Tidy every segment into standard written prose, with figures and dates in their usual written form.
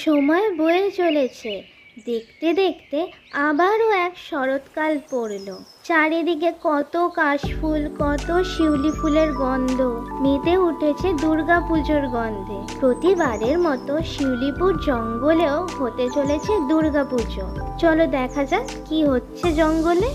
সময় বয়ে চলেছে। দেখতে দেখতে আবারও এক শরৎকাল পড়ল। চারিদিকে কত কাশফুল, কত শিউলি ফুলের গন্ধ মেতে উঠেছে দুর্গাপুজোর গন্ধে। প্রতিবারের মতো শিউলিপুর জঙ্গলেও হতে চলেছে দুর্গাপুজো। চলো দেখা যাক কি হচ্ছে জঙ্গলে।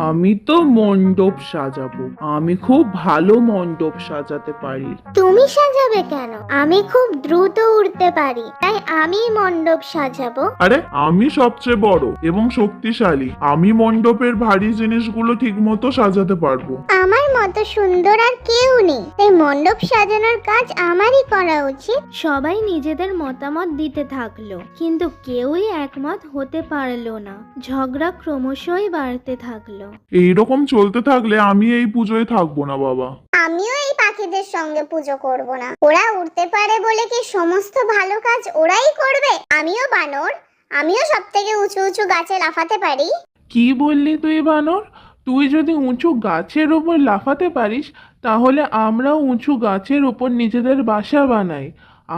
আমি তো মণ্ডপ সাজাবো। আমি খুব ভালো মণ্ডপ সাজাতে পারি। তুমি সাজাবে কেন? আমি খুব দ্রুত উড়তে পারি, তাই আমি মণ্ডপ সাজাবো। আরে আমি সবচেয়ে বড় এবং শক্তিশালী। আমি মণ্ডপের ভারী জিনিসগুলো ঠিকমতো সাজাতে পারবো। আমার মতো সুন্দর আর কেউ নেই, তাই মণ্ডপ সাজানোর কাজ আমারই করা উচিত। সবাই নিজেদের মতামত দিতে থাকলো, কিন্তু কেউই একমত হতে পারলো না। ঝগড়া ক্রমশই বাড়তে থাকলো। এইরকম চলতে থাকলে আমি এই পুজোয় থাকবো না বাবা। আমিও এই পাখিদের সঙ্গে পুজো করব না। ওরা উড়তে পারে বলে কি সমস্ত ভালো কাজ ওরাই করবে? আমিও বানর, আমিও সব থেকে উঁচু উঁচু গাছে লাফাতে পারি। কি বললি তুই বানর? তুই যদি উঁচু গাছের ওপর লাফাতে পারিস, তাহলে আমরাও উঁচু গাছের ওপর নিজেদের বাসা বানাই।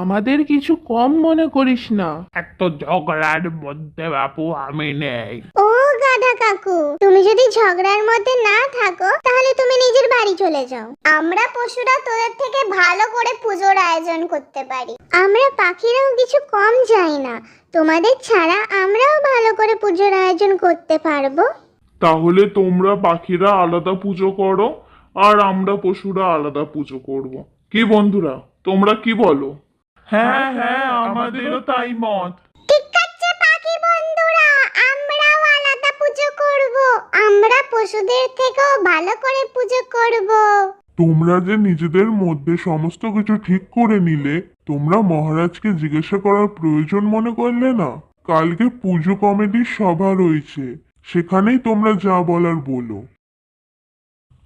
আমাদের কিছু কম মনে করিস না। এত ঝগড়ার মধ্যে বাপু আমি নেই। ও গাধা কাকু, তুমি যদি ঝগড়ার মধ্যে না থাকো তাহলে তুমি নিজের বাড়ি চলে যাও। আমরা পশুরা তোদের থেকে ভালো করে পুজোর আয়োজন করতে পারি। আমরা পাখিরাও কিছু কম যাই না। তোমাদের ছাড়া আমরাও ভালো করে পুজোর আয়োজন করতে পারবো। তাহলে তোমরা পাখিরা আলাদা পুজো করো আর আমরা পশুরা আলাদা পুজো করব। কি বন্ধুরা, তোমরা কি বলো? হ্যাঁ হ্যাঁ, আমাদেরও তাই মত। ঠিক আছে পাখি বন্ধুরা, আমরাও আলাদা পুজো করব। আমরা পশুদের থেকেও ভালো করে পুজো করব। তোমরা যে নিজেদের মধ্যে সমস্ত কিছু ঠিক করে নিলে, তোমরা মহারাজকে জিজ্ঞাসা করার প্রয়োজন মনে করলে না? কালকে পুজো কমিটির সভা রয়েছে, সেখানেই তোমরা যা বলার বলো।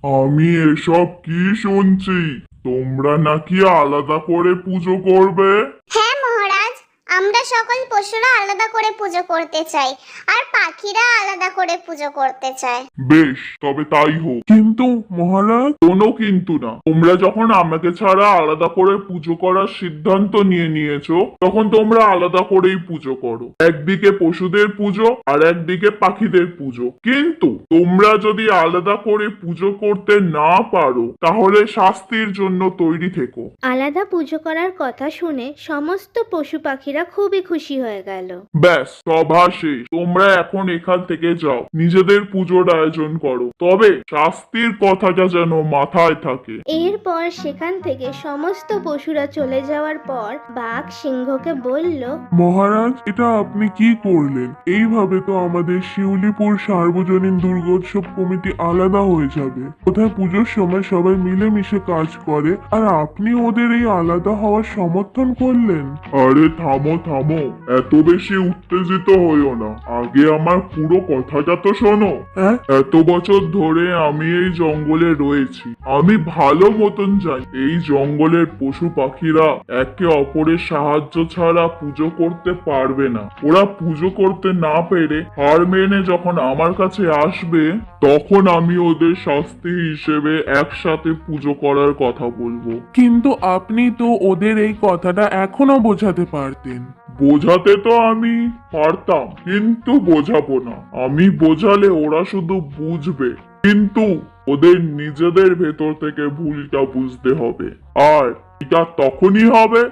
আমি এসব কি শুনছি? তোমরা নাকি আলাদা করে পুজো করবে? হ্যাঁ মহারাজ, আমরা সকল পশুরা আলাদা করে পুজো করতে চাই আর পাখিরা আলাদা করে পুজো করতে চায়। বেশ, তবে তাই হোক। কিন্তু মহারাজ, কোনো কিন্তু না। তোমরা যখন আমাকে ছাড়া আলাদা করে পুজো করার সিদ্ধান্ত নিয়ে নিয়েছো, তখন তোমরা আলাদা করেই পুজো করো। একদিকে পশুদের পুজো আর একদিকে পাখিদের পুজো। কিন্তু তোমরা যদি আলাদা করে পুজো করতে না পারো, তাহলে শাস্তির জন্য তৈরি থেকো। আলাদা পুজো করার কথা শুনে সমস্ত পশু পাখিরা খুবই খুশি হয়ে গেল। ব্যাস, সভা শেষ। তোমরা এখন এখান থেকে যাও, নিজেদের পুজোর আয়োজন করো। তবে শাস্তির কথাটা যেন মাথায় থাকে। এরপর সেখান থেকে সমস্ত পশুরা চলে যাওয়ার পর বাঘ সিংহকে বলল, মহারাজ, এটা আপনি কি করলেন? এইভাবে তো আমাদের শিউলিপুর সার্বজনীন দুর্গোৎসব কমিটি আলাদা হয়ে যাবে। কোথায় পুজোর সময় সবাই মিলেমিশে কাজ করে, আর আপনি ওদের এই আলাদা হওয়ার সমর্থন করলেন। আরে থামো থামো, এত বেশি উত্তেজিত হইও না। আগে আমার পুরো কথাটা তো শোনো। হ্যাঁ? এত বছর ধরে আমি এই জঙ্গলে রয়েছি। আমি ভালো মতন জানি এই জঙ্গলের পশু পাখিরা একে অপরের সাহায্য ছাড়া পুজো করতে পারবে না। ওরা পুজো করতে না পেরে হার মেনে যখন আমার কাছে আসবে, তখন আমি ওদের শাস্তি হিসেবে একসাথে পুজো করার কথা বলবো। কিন্তু আপনি তো ওদের এই কথাটা এখনো বোঝাতে পারতেন। বোঝাতে তো আমি পারতাম, কিন্তু বোঝাবো না। আমি বোঝালে ওরা শুধু বুঝবে, কিন্তু ওদের নিজেদের ভেতর থেকে ভুলটা বুঝতে হবে। আর এটা তখনই হবে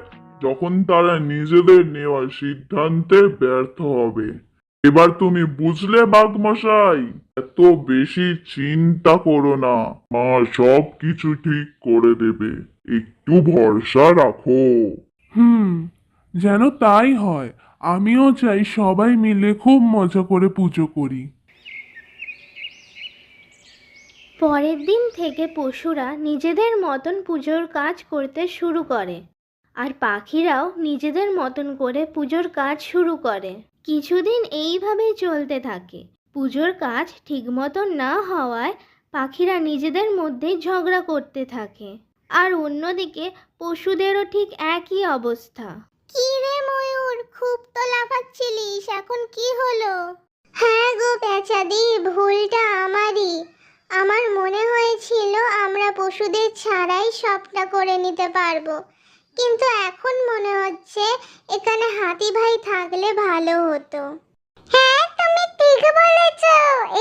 যখন তারা নিজেদের নেওয়া সিদ্ধান্তে ব্যর্থ হবে। এবার তুমি বুঝলে বাঘমশাই? এত বেশি চিন্তা করো না, মা সব কিছু ঠিক করে দেবে। একটু ভরসা রাখো। যেন তাই হয়। আমিও চাই সবাই মিলে খুব মজা করে পুজো করি। পরের দিন থেকে পশুরা নিজেদের মতন পুজোর কাজ করতে শুরু করে আর পাখিরাও নিজেদের মতন করে পুজোর কাজ শুরু করে। কিছুদিন এইভাবেই চলতে থাকে। পুজোর কাজ ঠিক মতন না হওয়ায় পাখিরা নিজেদের মধ্যেই ঝগড়া করতে থাকে, আর অন্যদিকে পশুদেরও ঠিক একই অবস্থা। কি রে ময়ূর, খুব তো লাফাচ্ছিলিস, এখন কি হলো? হ্যাঁ গো পেঁচাদি, ভুলটা আমারই। আমার মনে হয়েছিল আমরা পশুদের ছাড়াই সবটা করে নিতে পারবো, কিন্তু এখন মনে হচ্ছে এখানে হাতি ভাই থাকলে ভালো হতো। হ্যাঁ, তুমি ঠিক বলেছ।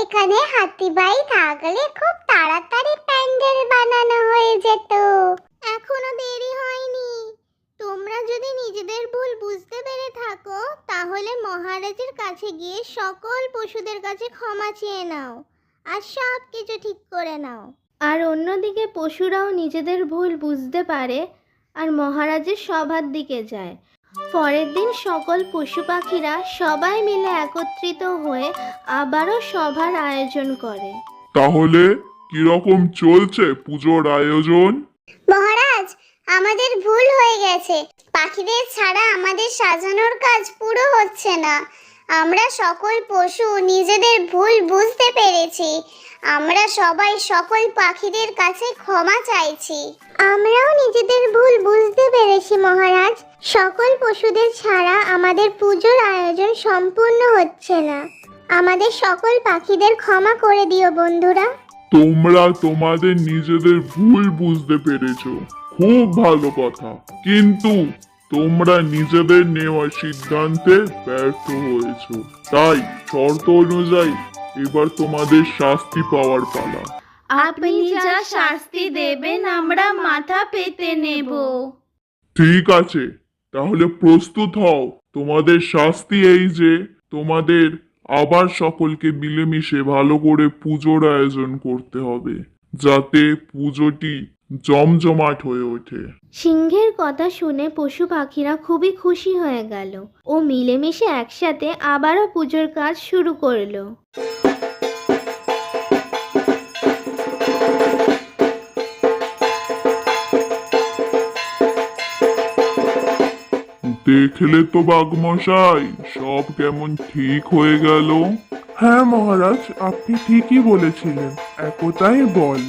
এখানে হাতি ভাই থাকলে খুব তাড়াতাড়ি প্যান্ডেল বানানো হয়ে যেত। এখনো দেরি হয়নি। তোমরা যদি নিজেদের ভুল বুঝতে পেরে থাকো তাহলে মহারাজের কাছে গিয়ে সকল পশুদের কাছে ক্ষমা চেয়ে নাও আর সব কিছু ঠিক করে নাও। আর অন্যদিকে পশুরাও নিজেদের ভুল বুঝতে পারে আর মহারাজের সভার দিকে যায়। পরের দিন সকল পশু পাখিরা সবাই মিলে একত্রিত হয়ে আবারও সভার আয়োজন করে। তাহলে কিরকম চলছে পুজোর আয়োজন? মহারাজ, আমাদের ভুল হয়ে গেছে। পাখিদের ছাড়া আমাদের সাজানোর কাজ পুরো হচ্ছে না। আমরা সকল পশু নিজেদের ভুল বুঝতে পেরেছি। আমরা সবাই সকল পাখিদের কাছে ক্ষমা চাইছি। আমরাও নিজেদের ভুল বুঝতে পেরেছি মহারাজ। সকল পশুদের ছাড়া আমাদের পুজোর আয়োজন সম্পূর্ণ হচ্ছে না। আমাদের সকল পাখিদের ক্ষমা করে দিও বন্ধুরা। তোমরা তোমাদের নিজেদের ভুল বুঝতে পেরেছো, খুব ভালো কথা। কিন্তু তোমরা নিজেদের নেওয়া সিদ্ধান্তে ব্যর্থ হয়েছো। তাই শর্ত অনুযায়ী এবার তোমাদের শাস্তি পাওয়ার পালা। আপনি যা শাস্তি দেবেন আমরা মাথা পেতে নেব। ঠিক আছে, তাহলে প্রস্তুত হও। তোমাদের শাস্তি এই যে তোমাদের আবার সকলকে মিলেমিশে ভালো করে পুজোর আয়োজন করতে হবে, যাতে পুজোটি জমজমাট হয়ে ওঠে। সিংহের কথা শুনে পশু পাখিরা খুবই খুশি হয়ে গেল ও মিলেমিশে একসাথে আবারও পুজোর কাজ শুরু করলো। দেখলে তো বাঘমশাই, সব কেমন ঠিক হয়ে গেল। হ্যাঁ মহারাজ, আপনি ঠিকই বলেছিলেন, একতাই বল।